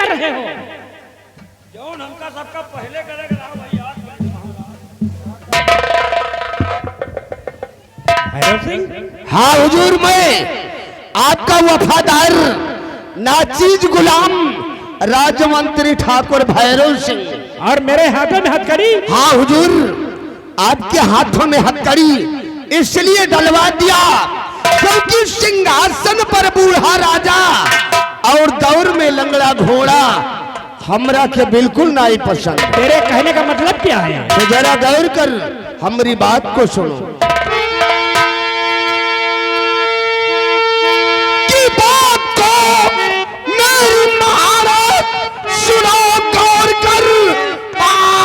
कर रहे हो? जौन हमका सबका पहले करेगा भैया। भैरव सिंह, हाँ हुजूर, मैं आपका वफादार नाचीज गुलाम राजमंत्री ठाकुर भैरव सिंह। और मेरे हाथों में हथकड़ी? हाँ हुजूर, आपके हाथों में हथकड़ी इसलिए डलवा दिया क्योंकि सिंहासन पर बूढ़ा राजा और दौर में लंगड़ा घोड़ा हमरा के बिल्कुल नहीं पसंद। तेरे कहने का मतलब क्या है? तो जरा गौर कर हमारी बात को सुनो। की बात को मेरी महाराज सुनो, गौर कर बात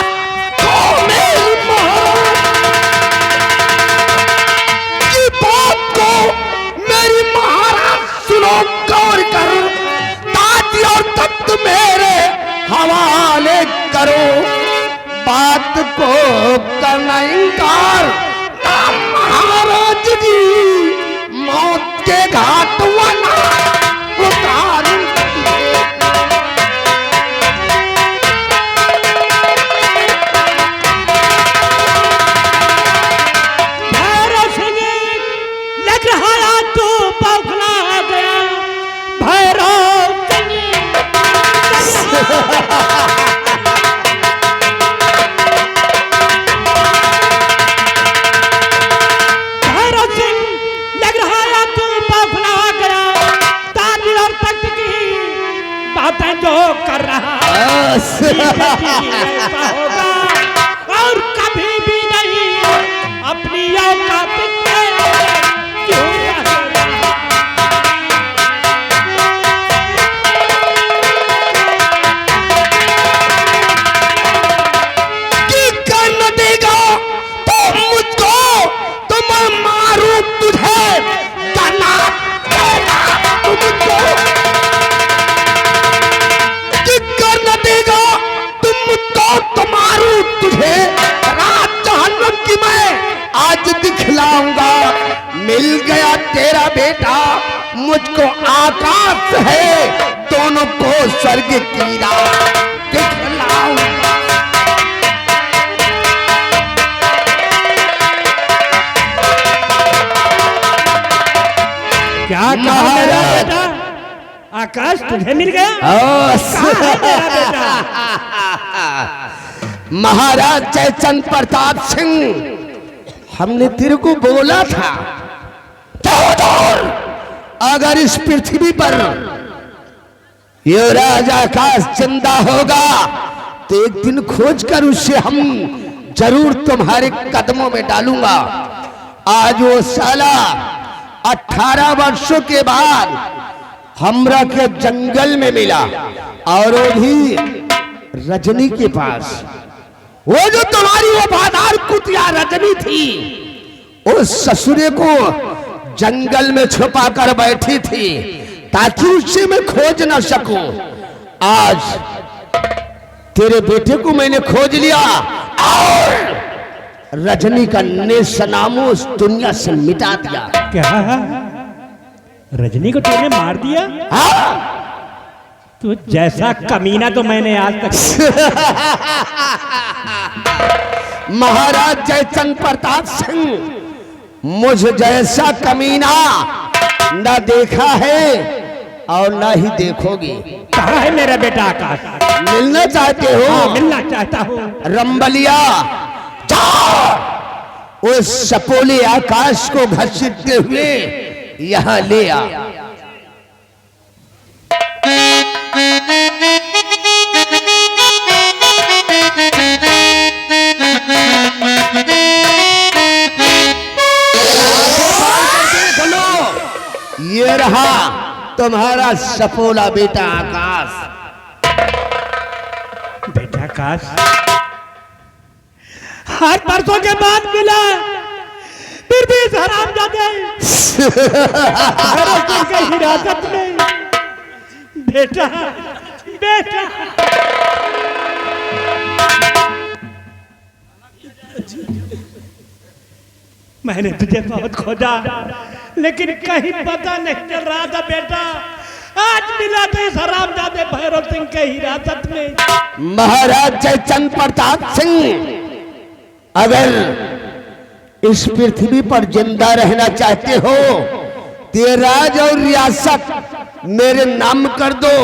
को मेरी महाराज की बात को मेरी महाराज सुनो, गौर कर। ताज और तख्त मेरे हवाले करो, बात को करना इनकार ना महाराज जी, मौत के घाट वाला उतार। भैरव सिंह, लग रहा है तू बौखला गया। भैरव सिंह, लग रहा है तू बौखला गया। ताज और तख्त की बातें जो कर रहा है, ऐसा होगा और कभी भी नहीं। अपनी औकात पे क्यों की कर देगा तो मुझको, तो मैं मारूं तुझे, करना देगा तुमको। की कर देगा तुम मुझको, तो मारूं तुझे, रात जहन्नम की मैं आज दिखलाऊंगा। मिल गया तेरा बेटा, मुझको आकाश है, दोनों को स्वर्ग की राह दिखलाऊंगा। क्या कहा मेरा बेटा? आकाश तुझे मिल गया? कहाँ है मेरा बेटा? महाराज जयचंद प्रताप सिंह, हमने तेरे को बोला था अगर इस पृथ्वी पर युवराज आकाश जिंदा होगा तो एक दिन खोज कर उससे हम जरूर तुम्हारे कदमों में डालूंगा। आज वो साला 18 वर्षों के बाद हमरा के जंगल में मिला, और वो भी रजनी के पास। वो जो तुम्हारी वफादार कुतिया रजनी थी, उस ससुरे को जंगल में छुपा कर बैठी थी ताकि उससे मैं खोज न सकूं। आज तेरे बेटे को मैंने खोज लिया और रजनी का नेस्तनाबूद उस दुनिया से मिटा दिया। क्या रजनी को तूने मार दिया? हाँ? तू जैसा कमीना तो मैंने आज तक महाराज जयचंद प्रताप सिंह, मुझ जैसा कमीना न देखा है और न ही देखोगे। कहाँ है मेरा बेटा आकाश? मिलना चाहते हो? हाँ, मिलना चाहता हूँ। रंबलिया, जाओ उस सपोले आकाश को घसीटते हुए यहाँ ले आ। ये रहा तुम्हारा सपोला बेटा आकाश। बेटा आकाश हर परसों के बाद मिला, फिर भी इस हरामजादे के हिरासत में। बेटा बेटा मैंने तुझे बहुत खोजा, लेकिन कहीं पता नहीं चल रहा था बेटा। आज मिला तो इस हरामजादे भैरव सिंह के हिरासत में। महाराज जयचंद प्रताप सिंह, अगर इस पृथ्वी पर जिंदा रहना चाहते हो तो राज और रियासत मेरे नाम कर दो,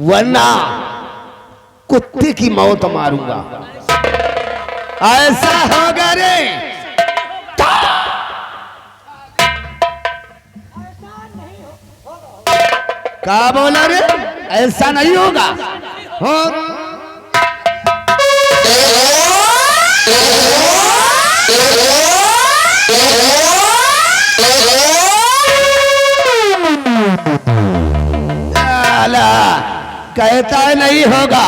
वरना कुत्ते की मौत मारूंगा। ऐसा होगा रे। क्या बोला रे? ऐसा नहीं होगा। हो कहता है नहीं होगा।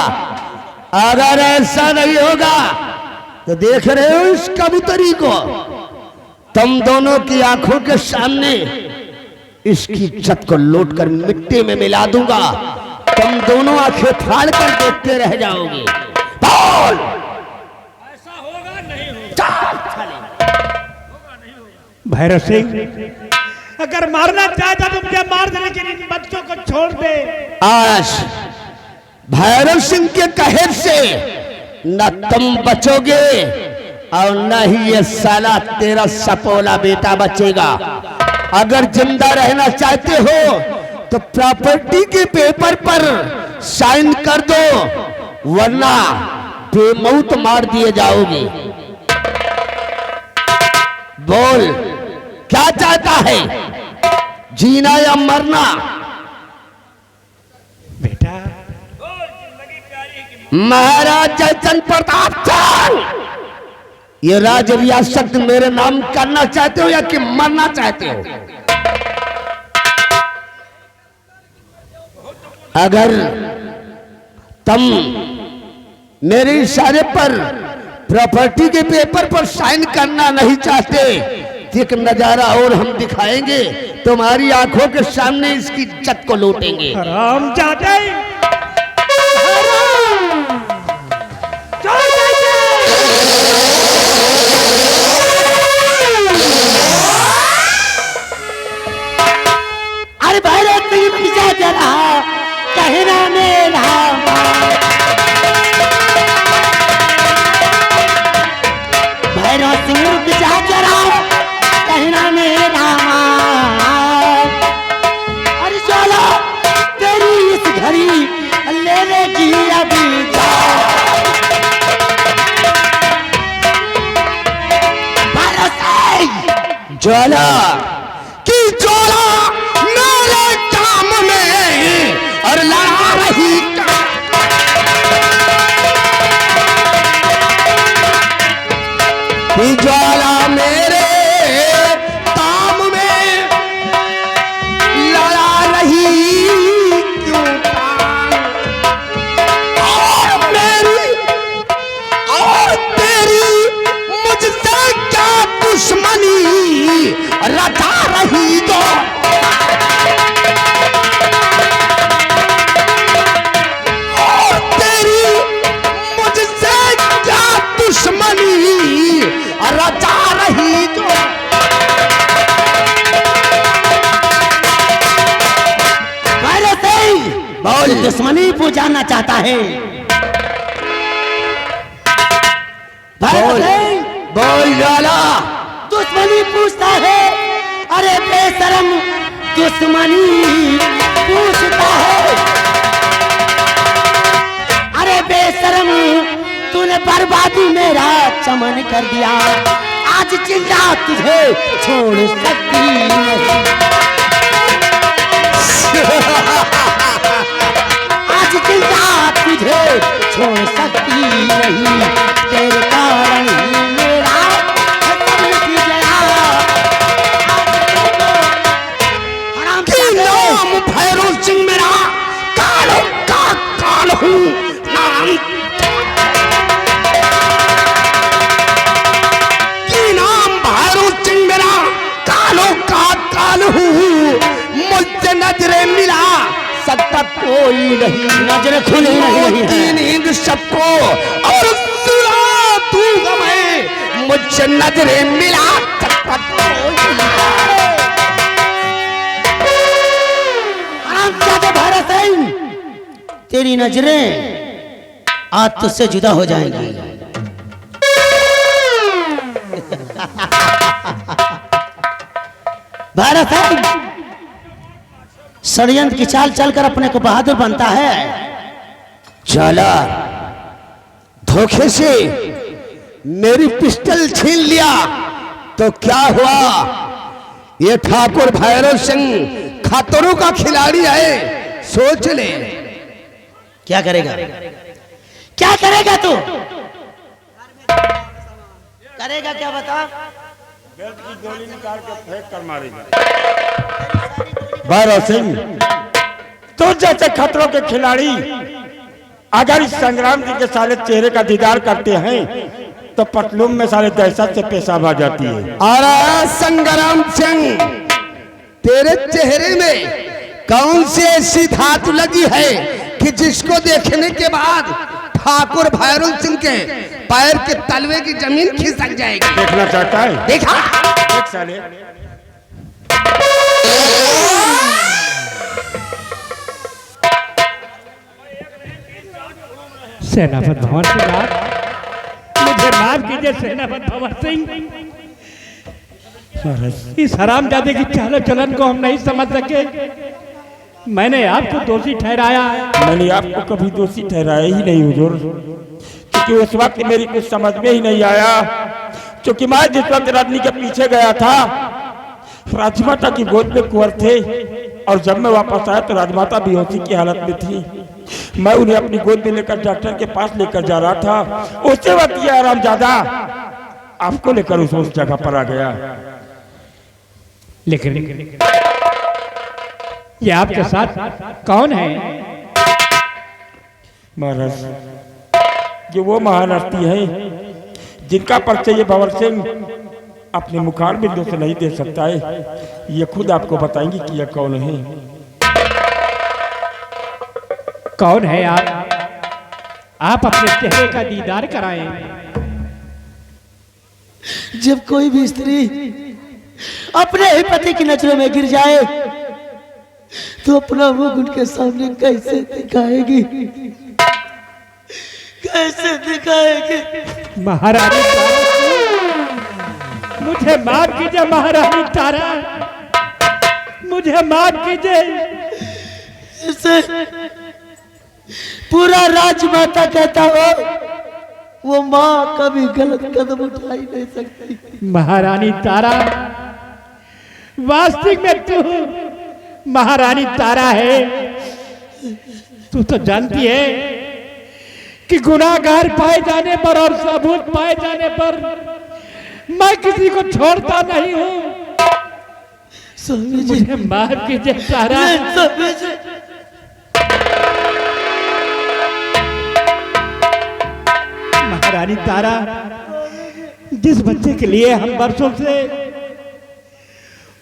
अगर ऐसा नहीं होगा तो देख रहे हो इस कबूतरी को, तुम दोनों की आंखों के सामने इसकी इज्जत को लौट कर मिट्टी में मिला दूंगा। तुम दोनों आंखें फाड़ कर देखते रह जाओगे। बोल, ऐसा होगा नहीं होगा। भैरव सिंह, अगर मारना चाहता तो मुझे मार दे, लेकिन इन बच्चों को छोड़ दे। आज भैरव सिंह के कहर से न तुम बचोगे और न ही ये साला तेरा सपोला बेटा बचेगा। अगर जिंदा रहना चाहते हो तो प्रॉपर्टी के पेपर पर साइन कर दो, वरना बेमौत मार दिए जाओगे। बोल, क्या चाहता है, जीना या मरना? बेटा, जिंदगी प्यारी है कि महाराज जयचंद प्रताप सिंह, ये राज रियासत मेरे नाम करना चाहते हो या कि मरना चाहते हो? अगर तुम मेरे इशारे पर प्रॉपर्टी के पेपर पर साइन करना नहीं चाहते तो एक नजारा और हम दिखाएंगे, तुम्हारी आंखों के सामने इसकी इज्जत को लूटेंगे। हरामजादे, अरे भैरव सिंह पीछा जरा कहना मेरा, भैरव सिंह पीछा जरा कहना मेरा। अरे चलो तेरी इस घड़ी लेने की अभी भैरव सिंह ज्वाला की ज्वाला मेरे काम में और लड़ा रही। ज्वाला मेरे काम में लड़ा रही क्यों? और मेरी और तेरी मुझसे क्या दुश्मनी रचा रही तो? और तेरी मुझसे क्या दुश्मनी रचा रही तो? बोल, दुश्मनी बुझाना चाहता है? बोल, बोल ज्वाला, दुश्मनी पूछता है। अरे बेशरम, दुश्मनी पूछता है। अरे बेशरम, तूने बर्बादी मेरा चमन कर दिया। आज चिंता तुझे छोड़ सकती नहीं। आज चिंता तुझे छोड़ सकती नहीं। तेरे कारण ही मेरा सब मिट गया। नाम भैरव सिंह मेरा, कालों का काल हूँ। नाम मुझसे नजरे मिला सकता कोई नहीं। नजर खुली नहीं, नींद सबको और सुना दूंगा मैं। मुझसे नजरे मिला सकता कोई नहीं। तेरी नजरें आज तुझसे जुदा हो जाएंगी। भारत षड्यंत्र की चाल चलकर अपने को बहादुर बनता है। चला धोखे से मेरी पिस्टल छीन लिया तो क्या हुआ? ये ठाकुर भैरव सिंह खतरों का खिलाड़ी है, सोच ले। क्या करेगा? क्या करेगा तू? करेगा क्या बता? बेल्ट की गोली निकाल के फेंक कर मारेगा। भैरव सिंह, तो जैसे खतरों के खिलाड़ी अगर इस संग्राम जी के साले चेहरे का दीदार करते हैं तो पतलूम में साले दहशत से पेशाब आ जाती है। अरे संग्राम सिंह, तेरे चेहरे में कौन सी ऐसी धातु लगी है कि जिसको देखने के बाद ठाकुर भैरव सिंह के पैर के तलवे की जमीन खिसक जाएगी? देखना चाहता है? देखा? देख साले। सेनापति भवन सिंह, मुझे माफ कीजिए सेनापति भवन सिंह। इस हरामजादे की चालो चलन को हम नहीं समझ सके। मैंने आपको दोषी ठहराया। मैंने आपको कभी दोषी ठहराया ही नहीं हुजूर, क्योंकि उस वक्त मेरी कुछ समझ में ही नहीं आया। क्योंकि मैं जिस वक्त राजनी के पीछे गया था, राजमाता की गोद में कुंवर थे, और जब मैं वापस आया तो राजमाता बेहोशी की हालत में थी। मैं उन्हें अपनी गोद में लेकर डॉक्टर के पास लेकर जा रहा था। उसी वक्त ये हरामजादा आपको लेकर उस जगह पर आ गया। लेकिन ये आपके साथ कौन है? महाराज, ये वो महान हस्ती है जिनका परिचय ये भंवर सिंह अपने मुखार बिंदु से नहीं दे सकता है। ये खुद आपको बताएंगी कि यह कौन है। कौन है आप अपने चेहरे का दीदार कराएं। जब कोई भी स्त्री अपने ही पति की नजरों में गिर जाए तो अपना मुंह उनके सामने कैसे दिखाएगी? कैसे दिखाएगी? महारानी तारा, मुझे माफ कीजिए महारानी तारा, मुझे माफ कीजिए। इसे पूरा राजमाता कहता हो, वो माँ कभी गलत कदम उठा ही नहीं सकती। महारानी तारा, वास्तविक में तू महारानी तारा है। तू तो जानती है कि गुनाहगार पाए जाने पर और सबूत पाए जाने पर मैं किसी को छोड़ता नहीं हूँ। स्वामी जी, मुझे माफ कीजिए तारा। स्वामी जी, महारानी तारा, जिस बच्चे के लिए हम बरसों से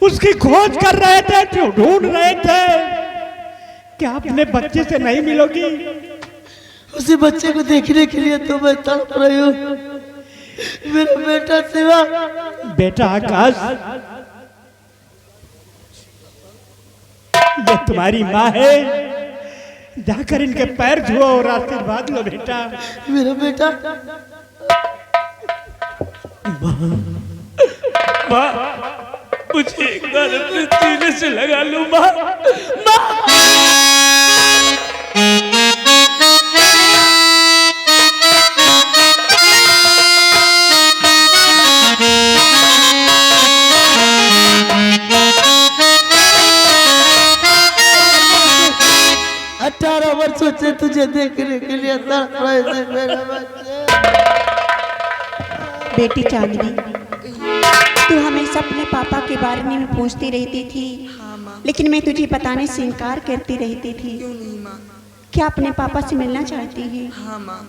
उसकी खोज कर रहे थे, जो ढूंढ रहे थे, क्या अपने बच्चे से नहीं मिलोगी? उसी बच्चे को देखने के लिए तो मैं तड़प रही हूँ। मेरा बेटा शिवा। बेटा आकाश, ये तुम्हारी माँ है। जाकर इनके पैर छुओ और आशीर्वाद लो बेटा। मेरा बेटा। माँ, मुझे एक बार अपने सीने से लगा लो माँ। वर्षों से तुझे देखने के लिए तड़प रहे थे मेरे बच्चे। बेटी चांदनी, तू हमेशा अपने पापा के बारे में पूछती रहती थी। हाँ माँ। लेकिन मैं तुझे बताने से इनकार करती रहती थी। क्यों नहीं माँ? क्या अपने पापा से मिलना चाहती है? हाँ माँ।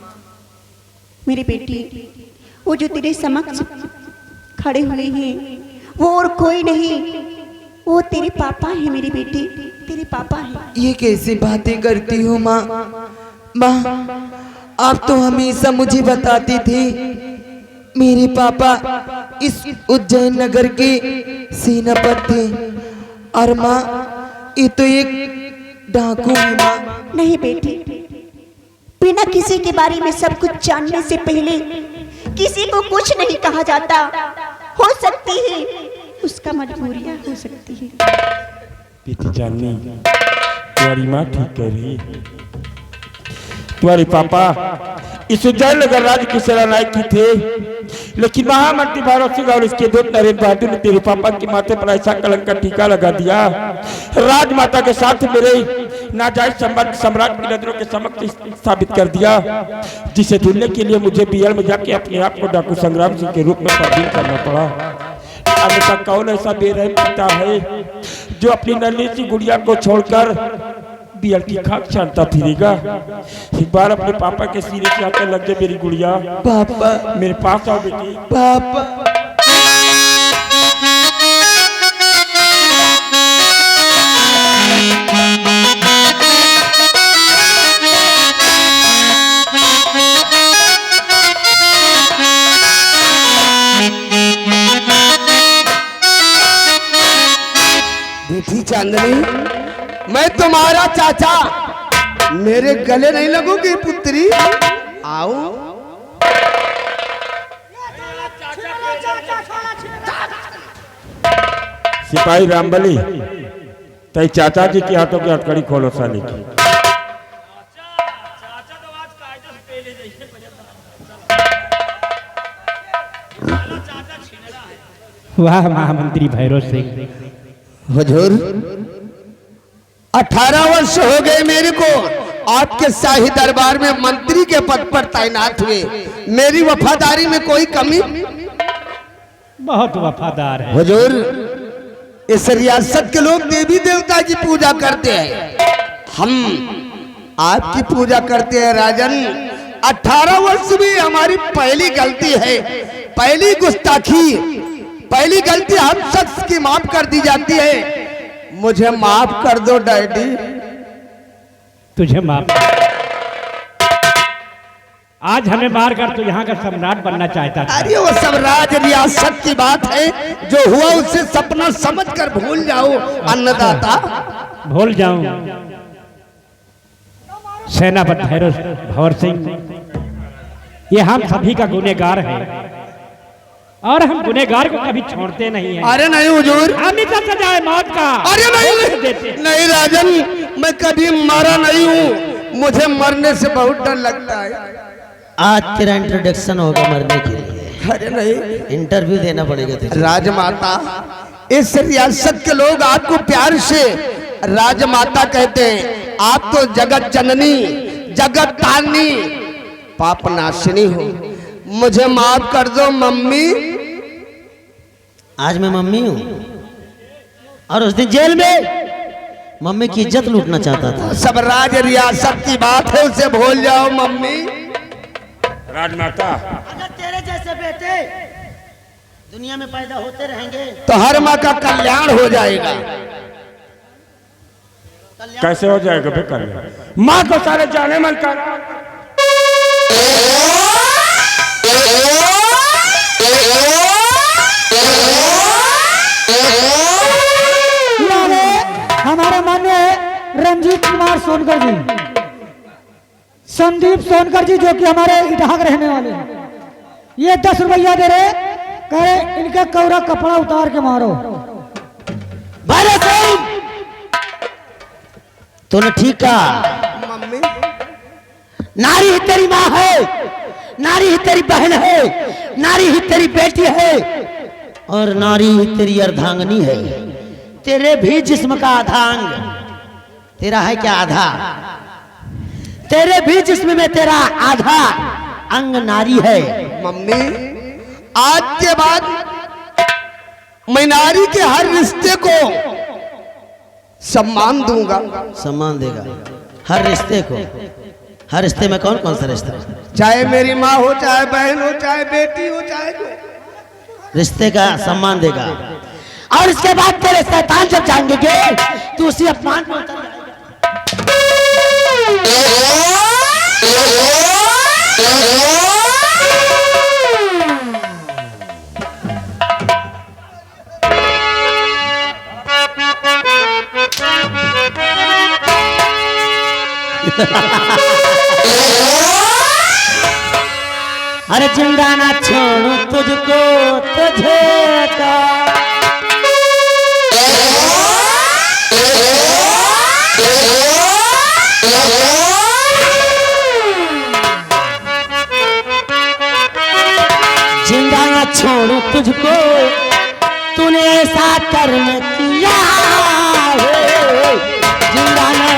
मेरी बेटी, वो जो तेरे समक्ष खड़े हुए हैं वो और कोई नहीं, वो तेरे पापा है मेरी बेटी, तेरे पापा है। ये कैसी बातें करती हो माँ? माँ, आप तो हमेशा मुझे बताती थी मेरे पापा इस उज्जैन नगर के सेनापति थे, और माँ ये तो एक डाकू है माँ। नहीं बेटी, बिना किसी के बारे में सब कुछ जानने से पहले किसी को कुछ नहीं कहा जाता। हो सकती है उसका मजबूरियां हो सकती है। बेटी जाननी, तुम्हारी माँ ठीक कह रही है। तुम्हारे पापा इस उज्जैन नगर राज्य की सेनानायक की थे, लेकिन महामंत्री भैरव सिंह और इसके दूत नरेंद्र बहादुर ने तेरे पापा के माथे पर ऐसा कलंक का टीका लगा दिया, राजमाता के साथ मेरे नाजायज संबंध सम्राट की नजरों के समक्ष स्थापित कर दिया, जिसे ढूंढने के लिए मुझे बीएल में जाके अपने आप को डाकू संग्राम सिंह के रूप में तब्दील करना पड़ा। अन्यथा कौन ऐसा बेरहम पिता है जो अपनी नन्ही सी गुड़िया को छोड़कर बीएल की खाक छानता फिरेगा। एक बार अपने पापा के सीने से आकर लग जाए मेरी गुड़िया। पापा, मेरे पास आओ बेटी। पापा। देखी चांदनी, मैं तुम्हारा चाचा, मेरे गले नहीं लगोगी पुत्री। आओ। सिपाही रामबली, तय चाचा जी के हाथों की हथकड़ी खोलो साले की। वाह महामंत्री भैरव सिंह। हुजूर, 18 वर्ष हो गए मेरे को आपके शाही दरबार में मंत्री के पद पर तैनात हुए। मेरी वफादारी में कोई कमी? बहुत वफादार है हुजूर, इस रियासत के लोग देवी देवता की पूजा करते हैं, हम आपकी पूजा करते हैं राजन। 18 वर्ष में हमारी पहली गलती है, पहली गुस्ताखी, पहली गलती हम शख्स की माफ कर दी जाती है। मुझे माफ कर दो डैडी। तुझे माफ। आज हमें मार कर तू यहाँ का सम्राट बनना चाहता था। अरे वो सब राज रियासत की बात है, जो हुआ उसे सपना समझकर भूल जाओ अन्नदाता। भूल जाऊं? सेनापति भैरव भंवर सिंह, ये हम सभी का गुनहगार है और हम गुनहगार को कभी छोड़ते नहीं हैं। अरे नहीं हुजूर, हम इसे सजाए मौत का। अरे नहीं, नहीं राजन, मैं कभी मारा नहीं हूँ, मुझे मरने से बहुत डर लगता है। आज तेरा इंट्रोडक्शन होगा मरने के लिए। अरे नहीं, इंटरव्यू देना पड़ेगा तुझे। राजमाता, इस रियासत के लोग आपको प्यार से राजमाता कहते हैं। आप तो जगत जननी, जगत तारनी, पाप नाशिनी हो। मुझे माफ कर दो मम्मी। आज मैं मम्मी हूँ और उस दिन जेल में मम्मी की इज्जत लूटना चाहता था। सब राज रियासत की बात है, उसे भूल जाओ मम्मी। राजमाता, अगर तेरे जैसे बेटे दुनिया में पैदा होते रहेंगे तो हर माँ का कल्याण हो जाएगा। कैसे हो जाएगा बेकार? माँ को सारे जाने मन कर। हमारे मान्य रंजीत कुमार सोनकर जी, संदीप सोनकर जी, जो कि हमारे इटाह के रहने वाले हैं, ये 10 रुपया दे रहे, कह रहे इनका कौरा कपड़ा उतार के मारो। भैरव सिंह, तूने ठीक कहा। मम्मी, नारी ही तेरी माँ है, नारी ही तेरी बहन है, नारी ही तेरी बेटी है और नारी ही तेरी अर्धांगनी है। तेरे भी जिस्म का आधा अंग तेरा है क्या? आधा। तेरे भी जिस्म में तेरा आधा अंग नारी है। मम्मी, आज के बाद मैं नारी के हर रिश्ते को सम्मान दूंगा। सम्मान देगा हर रिश्ते को। हर रिश्ते में कौन कौन सा रिश्ता? चाहे मेरी माँ हो, चाहे बहन हो, चाहे बेटी हो, चाहे जो। रिश्ते का सम्मान देगा और इसके बाद तेरे शैतान जब जाएंगे तू उसी अपमान में उतर जाएगा। अरे जिंदा ना छोड़ू तुझको तुझे का जिंदा ना छोड़ू तुझको तूने ऐसा कर्म किया है जिंदा ना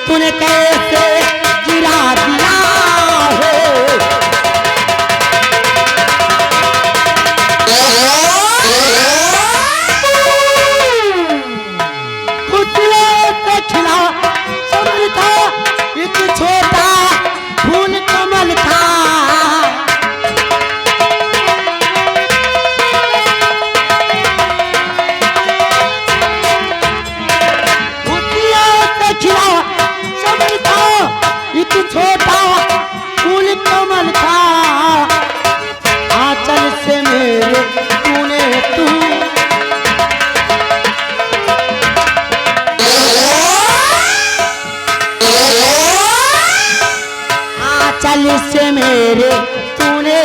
तूने कैसे गिरा दिया है पुतले से खिला समझ था एक छोटा फूल कमल था पुतले से खिला एक छोटा फूल कमल था आंचल से मेरे तूने तू आंचल से मेरे तूने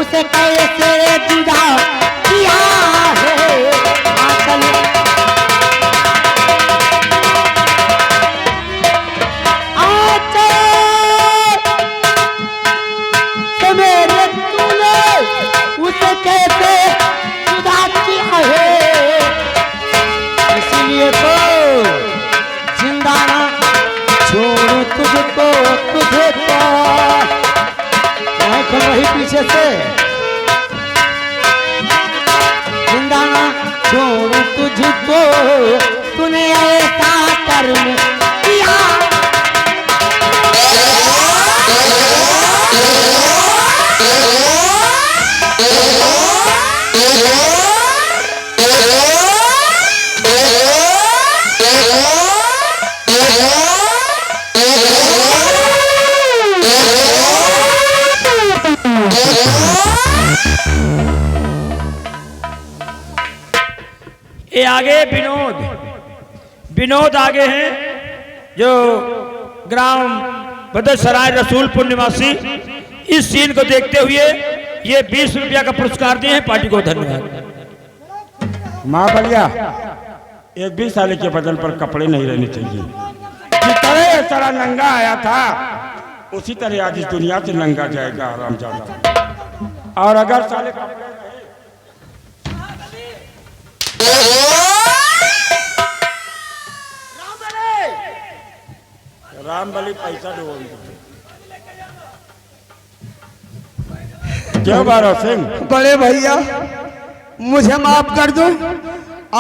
उसे कैसे जुदा किया है आंचल कैसे जुदा किया है इसलिए तो जिंदा ना छोड़ू तुझको तुझे तो वही पीछे से जिंदा ना छोड़ू तुझको तूने ऐसा कर्म किया ये आगे विनोद आगे हैं जो ग्राम बदरसराय रसूलपुर निवासी इस सीन को देखते हुए ये 20 रुपया का पुरस्कार दिए हैं पार्टी को धन्यवाद। माँ बलिया एक 20 साल के बदन पर कपड़े नहीं रहने चाहिए जिस तरह सारा नंगा आया था उसी तरह आज इस दुनिया से नंगा जाएगा आरामजादा और अगर साले राम बली पैसा दो क्या बारा सिंह बड़े भैया मुझे माफ कर दो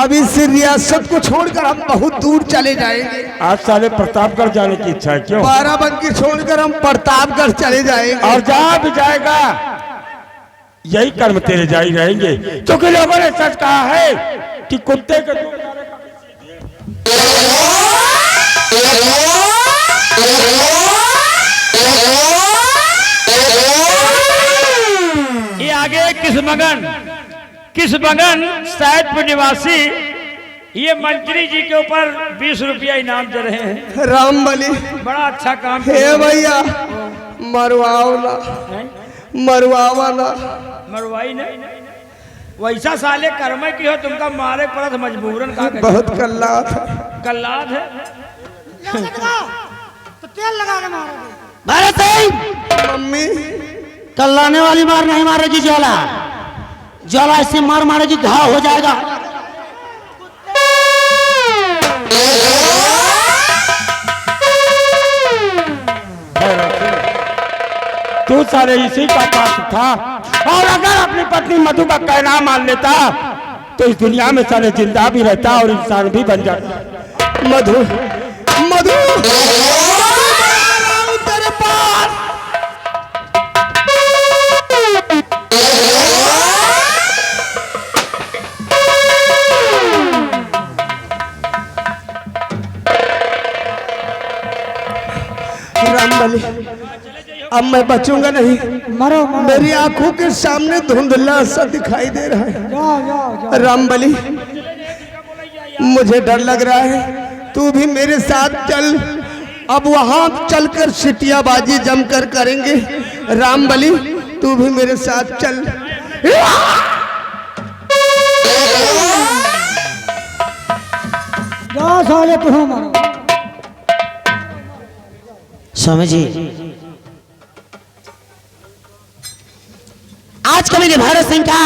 अब इस रियासत को छोड़कर हम बहुत दूर चले जाएंगे। आज साले प्रतापगढ़ जाने की इच्छा है क्यों? बाराबंकी छोड़कर हम प्रतापगढ़ चले जाएंगे और जहाँ भी जाएगा यही कर्म तेरे जारी रहेंगे क्योंकि लोगों ने सच कहा है कि कुत्ते के ये आगे किसमगन सैदपुर निवासी ये मंत्री जी के ऊपर 20 रुपया इनाम दे रहे हैं। राम बली बड़ा अच्छा काम हे भैया मरवाओ ना मरवाई नहीं वैसा साले कर्म की हो तुमका मारे पड़त मजबूरन का बहुत कल्लाद है तो तेल लगा के मारोगे। भारत सिंह मम्मी कल्लाने वाली मार नहीं मारेगी ज्वाला ज्वाला ऐसे मार मारेगी घाव हो जाएगा। सारे इसी का पास था। और अगर अपनी पत्नी मधु का कहना मान लेता तो इस दुनिया में सारे जिंदा भी रहता और इंसान भी बन जाता। मधु मधु तेरे पास रामबली, अब मैं बचूंगा नहीं। मरो मरो। मेरी आंखों के सामने धुंधला सा दिखाई दे रहा है। जाओ जाओ जाओ। रामबली, मुझे डर लग रहा है, तू भी मेरे साथ चल। अब वहां चलकर सिटियाबाजी जमकर करेंगे। रामबली, तू भी मेरे साथ चल। जाओ साले तुम मरो। स्वामी जी, आज का मेरे भारत सिंह का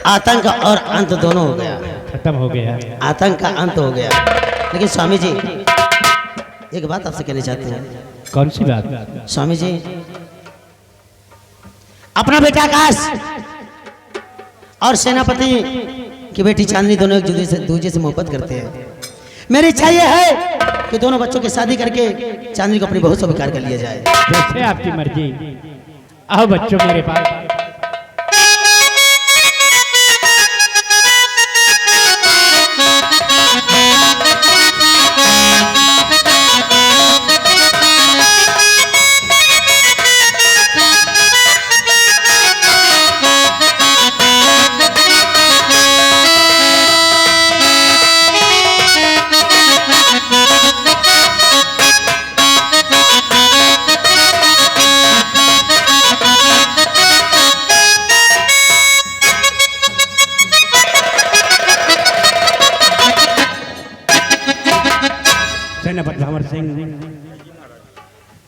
आतंक और अंत दोनों हो गया, खत्म हो गया। आतंक का अंत हो गया। लेकिन स्वामी जी, एक बात आपसे कहना चाहते हैं। कौन सी बात? स्वामी जी, अपना बेटा आकाश और सेनापति की बेटी चांदनी दोनों एक दूसरे से मोहब्बत करते हैं। मेरी इच्छा यह है कि दोनों बच्चों की शादी करके चांदनी को अपनी बहू स्वीकार कर लिया जाए। जैसे आपकी मर्जी। आओ बच्चों मेरे पास। भंवर सिंह,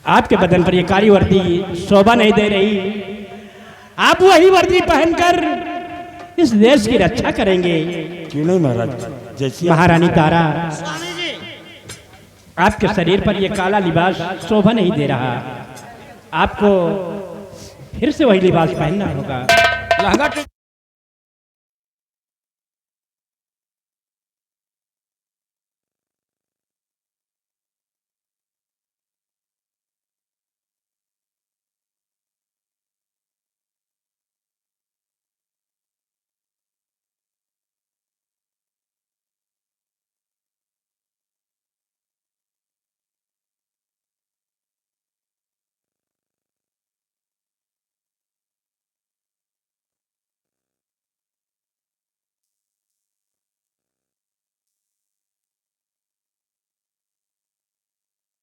आपके बदन पर ये काली वर्दी शोभा नहीं दे रही। आप वही वर्दी पहनकर इस देश की रक्षा करेंगे। क्यों नहीं महाराज? जैसी महारानी तारा, आपके शरीर पर ये काला लिबास शोभा नहीं दे रहा। आपको फिर से वही लिबास पहनना होगा। लहंगा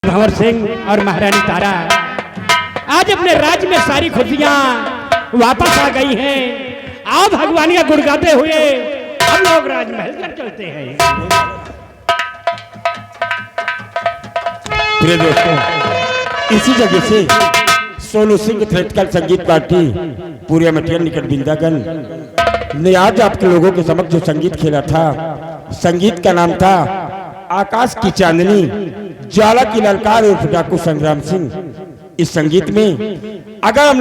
भंवर सिंह और महारानी तारा आज अपने राज्य में सारी खुशियां वापस आ गई हैं। आओ भगवान का गुण गाते हुए हम लोग राजमहल कर चलते हैं। प्रिय दोस्तों, इसी जगह से सोनू सिंह थिएट्रिकल संगीत पार्टी पूरे मटिया निकट बिंदागन ने आज आपके लोगों के समक्ष जो संगीत खेला था, संगीत का नाम था आकाश की चांदनी, ज्वाला की ललकार उर्फ डाकू संग्राम सिंह। इस संगीत में अगर हम